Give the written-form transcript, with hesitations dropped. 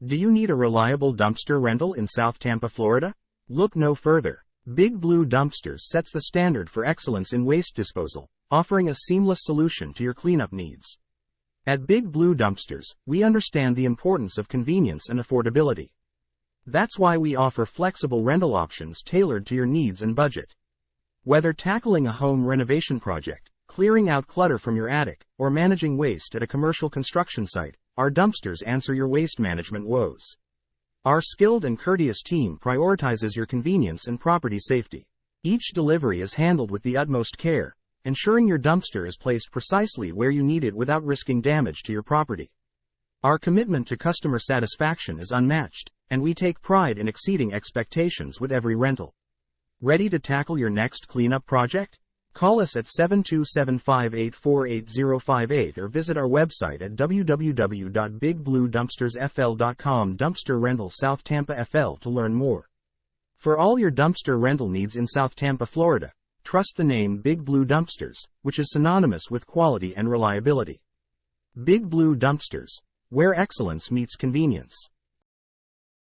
Do you need a reliable dumpster rental in South Tampa, Florida? Look no further. Big Blue Dumpsters sets the standard for excellence in waste disposal, offering a seamless solution to your cleanup needs. At Big Blue Dumpsters, we understand the importance of convenience and affordability. That's why we offer flexible rental options tailored to your needs and budget. Whether tackling a home renovation project, clearing out clutter from your attic, or managing waste at a commercial construction site, our dumpsters answer your waste management woes. Our skilled and courteous team prioritizes your convenience and property safety. Each delivery is handled with the utmost care, ensuring your dumpster is placed precisely where you need it without risking damage to your property. Our commitment to customer satisfaction is unmatched, and we take pride in exceeding expectations with every rental. Ready to tackle your next cleanup project? Call us at 727-584-8058 or visit our website at www.bigbluedumpstersfl.com. Dumpster Rental South Tampa FL to learn more. For all your dumpster rental needs in South Tampa, Florida, trust the name Big Blue Dumpsters, which is synonymous with quality and reliability. Big Blue Dumpsters, where excellence meets convenience.